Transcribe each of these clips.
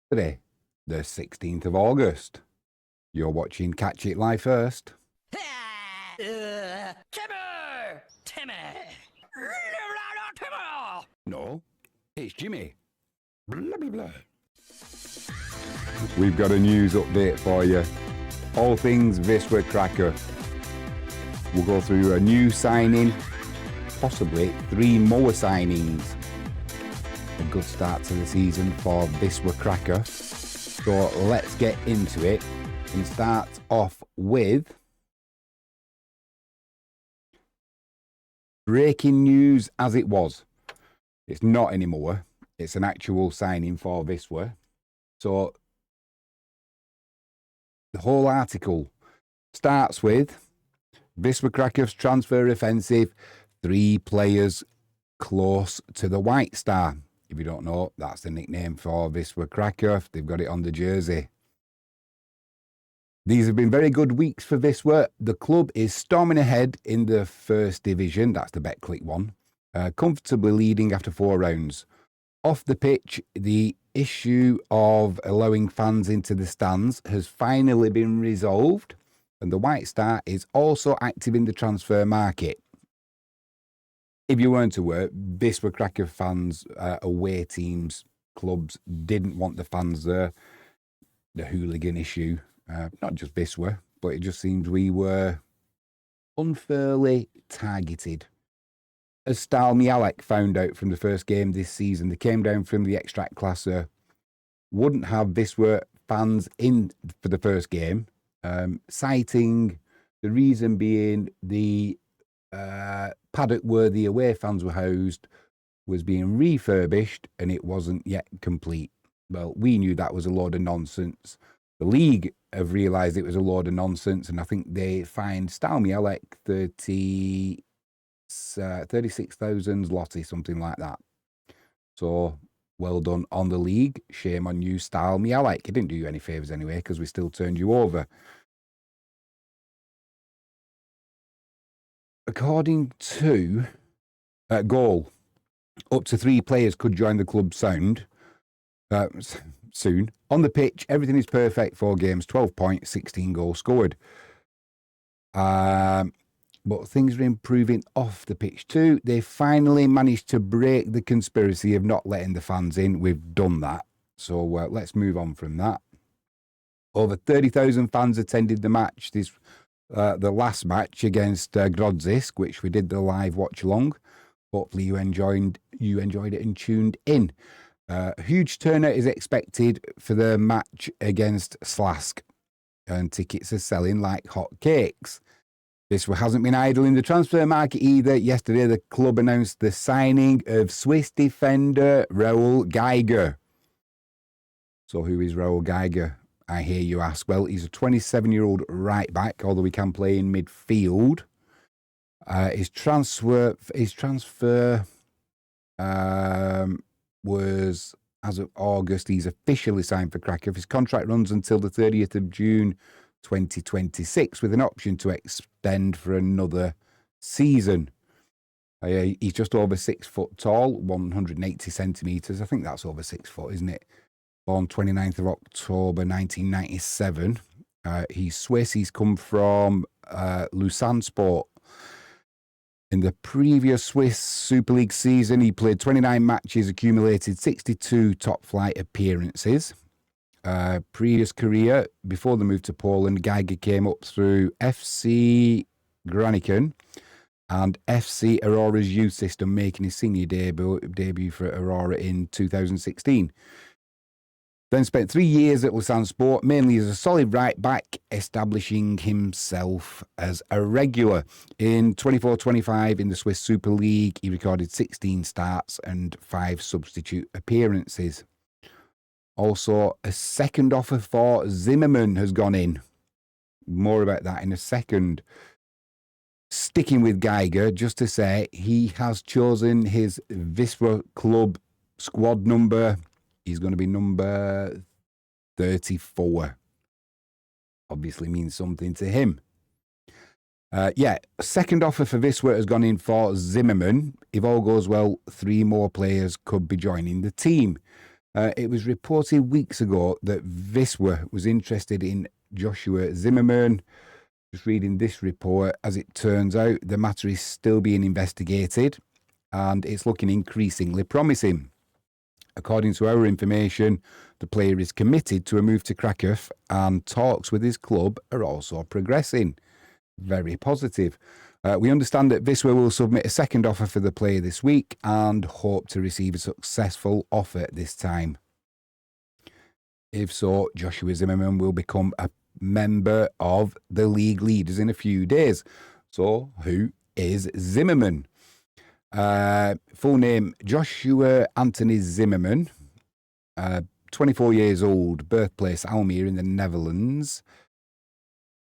Today, the 16th of August. You're watching Catch It Live First. Timmer! No, it's Jimmy. Blah, blah, blah. We've got a news update for you. All things Wisla Krakow. We'll go through a new signing, possibly 3 more signings. A good start to the season for Wisla Krakow. So let's get into it and start off with breaking news as it was. It's not anymore. It's an actual signing for Wisla. So the whole article starts with Wisla Krakow's transfer offensive, 3 players close to the White Star. If you don't know, that's the nickname for Wisla Krakow. They've got it on the jersey. These have been very good weeks for Wisla. The club is storming ahead in the first division. That's the BetClick one. Comfortably leading after 4 rounds. Off the pitch, the issue of allowing fans into the stands has finally been resolved, and the White Star is also active in the transfer market. If you weren't aware, Wisla Krakow fans, away teams, clubs didn't want the fans there. The hooligan issue, not just Wisla, but it just seems we were unfairly targeted. As Stal Mialek found out from the first game this season, they came down from the extract classer, wouldn't have Wisla fans in for the first game, citing the reason being the paddock where the away fans were housed was being refurbished and it wasn't yet complete. Well, we knew that was a load of nonsense. The league have realised it was a load of nonsense, and I think they fined Stal Mialek 36,000 zloty, something like that. So well done on the league. Shame on you, Stal Mialek. It didn't do you any favours anyway, because we still turned you over. According to Goal, up to 3 players could join the club soon. On the pitch, everything is perfect. 4 games, 12 points, 16 goals scored. But things are improving off the pitch too. They finally managed to break the conspiracy of not letting the fans in. We've done that. So let's move on from that. Over 30,000 fans attended the match. The last match against Grodzisk, which we did the live watch along. Hopefully you enjoyed it and tuned in. Huge turnout is expected for the match against Slask, and tickets are selling like hot cakes. This hasn't been idle in the transfer market either. Yesterday, the club announced the signing of Swiss defender Raul Geiger. So who is Raul Geiger, I hear you ask? Well, he's a 27-year-old right back, although he can play in midfield. His transfer was, as of August, he's officially signed for Krakow. His contract runs until the 30th of June 2026, with an option to extend for another season. He's just over 6 foot tall, 180 centimetres. I think that's over 6 foot, isn't it? Born 29th of October 1997. He's Swiss. He's come from Lausanne Sport. In the previous Swiss Super League season, he played 29 matches, accumulated 62 top-flight appearances. Previous career, before the move to Poland, Geiger came up through FC Groningen and FC Aurora's youth system, making his senior debut for Aurora in 2016. Then spent 3 years at Lausanne Sport, mainly as a solid right back, establishing himself as a regular. In 24-25 in the Swiss Super League, he recorded 16 starts and 5 substitute appearances. Also, a second offer for Zimmerman has gone in. More about that in a second. Sticking with Geiger, just to say, he has chosen his Wisla club squad number. He's going to be number 34. Obviously means something to him. Second offer for Wisla has gone in for Zimmerman. If all goes well, 3 more players could be joining the team. It was reported weeks ago that Wisla was interested in Joshua Zimmerman. Just reading this report, as it turns out, the matter is still being investigated and it's looking increasingly promising. According to our information, the player is committed to a move to Krakow and talks with his club are also progressing. Very positive. We understand that Wisla will submit a second offer for the player this week and hope to receive a successful offer this time. If so, Joshua Zimmerman will become a member of the league leaders in a few days. So, who is Zimmerman? Full name, Joshua Anthony Zimmerman, 24 years old, birthplace Almere in the Netherlands.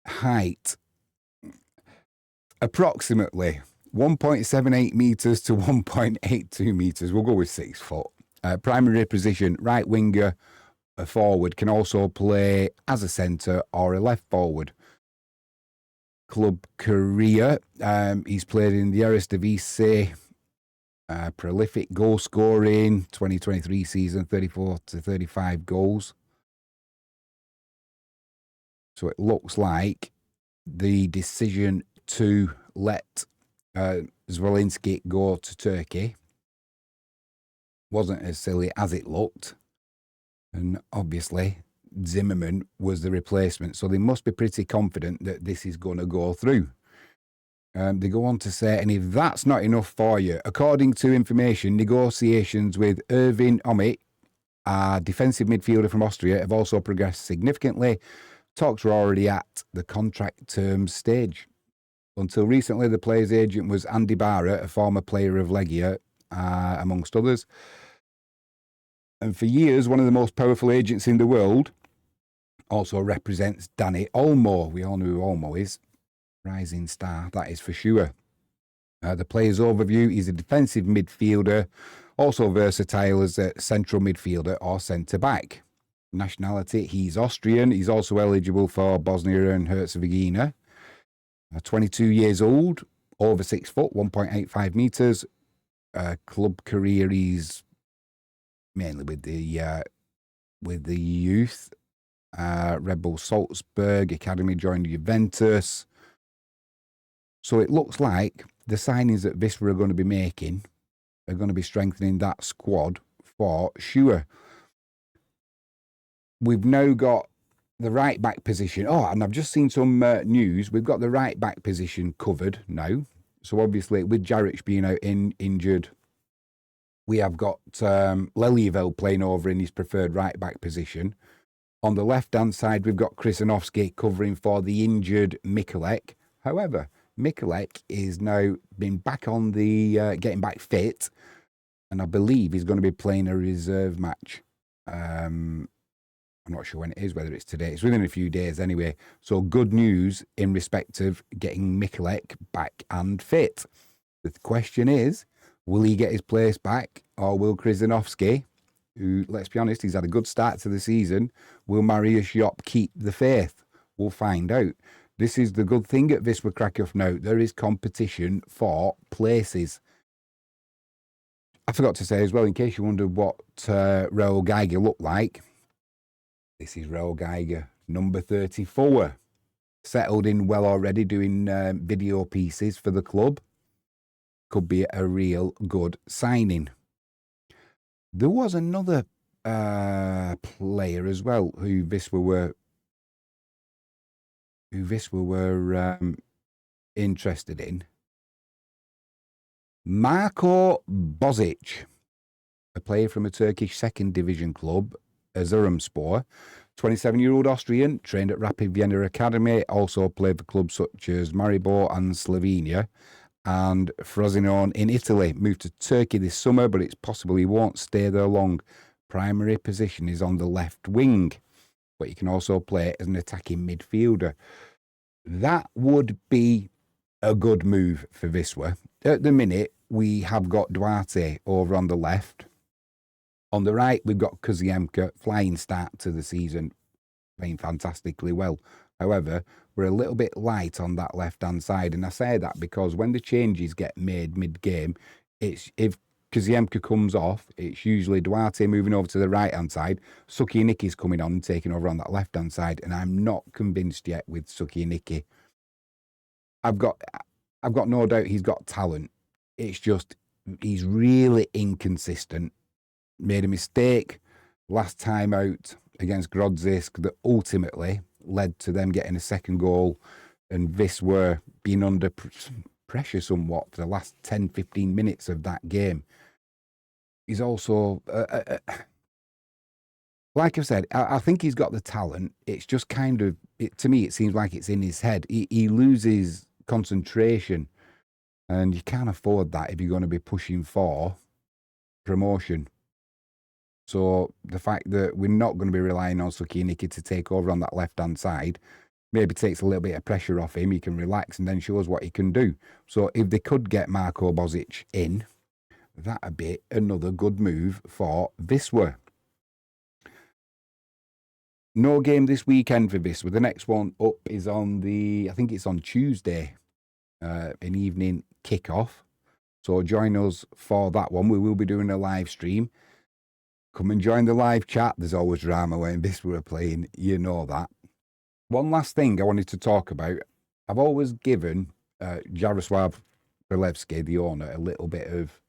Height, approximately 1.78 metres to 1.82 metres. We'll go with 6 foot. Primary position, right winger, a forward, can also play as a centre or a left forward. Club career, he's played in the Eredivisie, prolific goal scoring, 2023 season, 34 to 35 goals. So it looks like the decision to let Zwolinski go to Turkey wasn't as silly as it looked. And obviously, Zimmerman was the replacement. So they must be pretty confident that this is going to go through. They go on to say, and if that's not enough for you, according to information, negotiations with Erwin Omich, a defensive midfielder from Austria, have also progressed significantly. Talks were already at the contract terms stage. Until recently, the player's agent was Andy Barra, a former player of Legia, amongst others. And for years, one of the most powerful agents in the world, also represents Danny Olmo. We all know who Olmo is. Rising star, that is for sure. The player's overview, he's a defensive midfielder, also versatile as a central midfielder or centre-back. Nationality, he's Austrian. He's also eligible for Bosnia and Herzegovina. 22 years old, over 6 foot, 1.85 metres. Club career, he's mainly with the youth. Red Bull Salzburg Academy, joined Juventus. So it looks like the signings that Wisla are going to be making are going to be strengthening that squad for sure. We've now got the right back position. Oh, and I've just seen some news. We've got the right back position covered now. So obviously, with Jaric being out injured, we have got Lelyvel playing over in his preferred right back position. On the left-hand side, we've got Krisanovski covering for the injured Mikulek. However, Mikulek is now been back on the getting back fit, and I believe he's going to be playing a reserve match. I'm not sure when it is, whether it's today. It's within a few days anyway. So good news in respect of getting Mikulek back and fit. The question is, will he get his place back, or will Krisanovski, who, let's be honest, he's had a good start to the season, will Mariusz Jop keep the faith? We'll find out. This is the good thing at Wisla Krakow now. There is competition for places. I forgot to say as well, in case you wondered what Raul Geiger looked like, this is Raul Geiger, number 34. Settled in well already, doing video pieces for the club. Could be a real good signing. There was another player as well who Wisla were interested in. Marko Bozic, a player from a Turkish second division club, Erzurumspor. 27-year-old Austrian, trained at Rapid Vienna Academy, also played for clubs such as Maribor and Slovenia, and Frosinone in Italy. Moved to Turkey this summer, but it's possible he won't stay there long. Primary position is on the left wing, but he can also play as an attacking midfielder. That would be a good move for Wisla. At the minute, we have got Duarte over on the left. On the right, we've got Kuziemka, flying start to the season, playing fantastically well. However, we're a little bit light on that left-hand side, and I say that because when the changes get made mid-game, it's if Kaziemka comes off, it's usually Duarte moving over to the right-hand side. Suki Nicky's coming on and taking over on that left-hand side, and I'm not convinced yet with Suki Nicky. I've got no doubt he's got talent. It's just he's really inconsistent. Made a mistake last time out against Grodzisk that ultimately led to them getting a second goal, and Wisla being under pressure somewhat for the last 10-15 minutes of that game. He's also, like I've said, I think he's got the talent. It's just kind of, to me, it seems like it's in his head. He loses concentration, and you can't afford that if you're going to be pushing for promotion. So the fact that we're not going to be relying on Suki Nicky to take over on that left-hand side maybe takes a little bit of pressure off him. He can relax and then shows what he can do. So if they could get Marko Bozic in, that'd be another good move for Wisla. No game this weekend for Wisla. The next one up is on I think it's on Tuesday, an evening kickoff. So join us for that one. We will be doing a live stream. Come and join the live chat. There's always drama when Wisla are playing. You know that. One last thing I wanted to talk about. I've always given Jaroslav Kralevsky, the owner, a little bit of,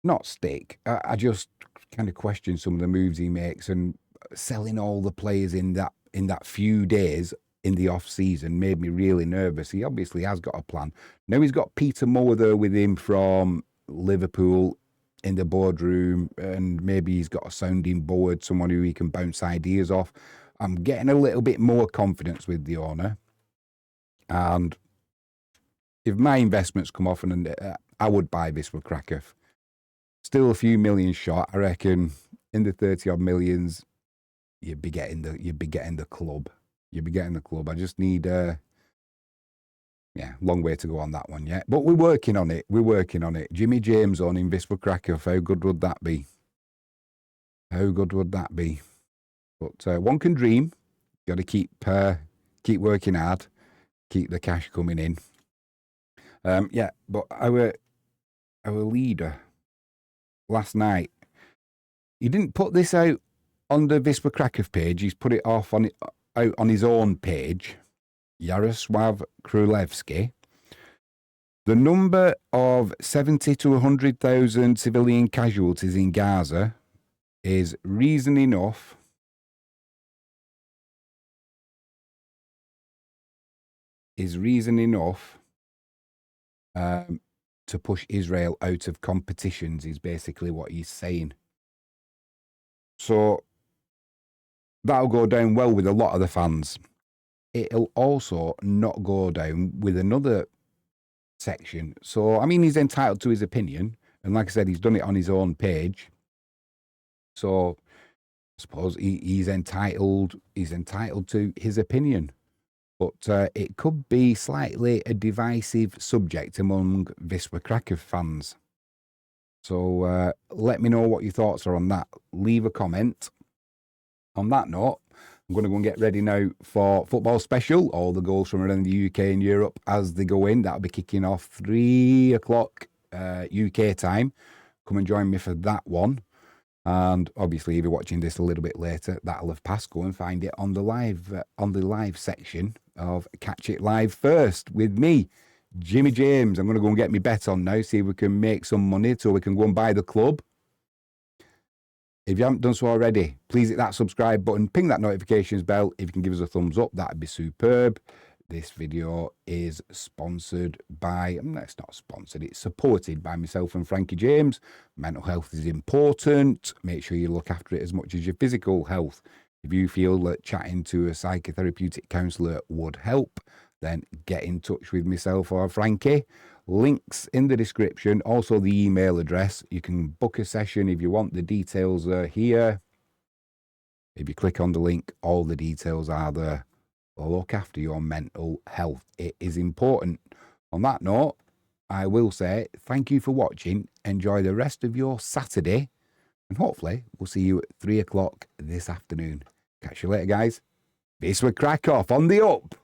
not stick. I just kind of question some of the moves he makes, and selling all the players in that few days in the off season made me really nervous. He obviously has got a plan. Now he's got Peter Moore there with him from Liverpool in the boardroom, and maybe he's got a sounding board, someone who he can bounce ideas off. I'm getting a little bit more confidence with the owner, and if my investments come off, and I would buy Wisla Krakow. Still a few million short, I reckon. In the 30-odd millions, you'd be getting the club. You'd be getting the club. I just need long way to go on that one yet. But we're working on it. We're working on it. Jimmy James on in Wisla Krakow. How good would that be? How good would that be? But one can dream. Got to keep working hard. Keep the cash coming in. But our leader last night, he didn't put this out on the Wisla Krakow page. He's put it out on his own page. Jaroslav Kralevsky. The number of 70 to 100,000 civilian casualties in Gaza is reason enough to push Israel out of competitions, is basically what he's saying. So that'll go down well with a lot of the fans. It'll also not go down with another section. So, I mean, he's entitled to his opinion. And like I said, he's done it on his own page. So I suppose he's entitled to his opinion. But it could be slightly a divisive subject among Wisla Krakow fans. So let me know what your thoughts are on that. Leave a comment. On that note, I'm going to go and get ready now for FootballCommentary. All the goals from around the UK and Europe as they go in. That'll be kicking off 3 o'clock UK time. Come and join me for that one. And obviously, if you're watching this a little bit later, that'll have passed. Go and find it on the live section of Catch It Live First with me, Jimmy James. I'm going to go and get my bet on now, see if we can make some money so we can go and buy the club. If you haven't done so already, please hit that subscribe button, ping that notifications bell. If you can give us a thumbs up, that'd be superb. This video is sponsored by, no, it's not sponsored, it's supported by myself and Frankie James. Mental health is important. Make sure you look after it as much as your physical health. If you feel that chatting to a psychotherapeutic counsellor would help, then get in touch with myself or Frankie. Links in the description, also the email address. You can book a session if you want. The details are here. If you click on the link, all the details are there. Look after your mental health. It is important. On that note, I will say thank you for watching. Enjoy the rest of your Saturday. And hopefully we'll see you at 3 o'clock this afternoon. Catch you later, guys. Wisla Krakow on the up.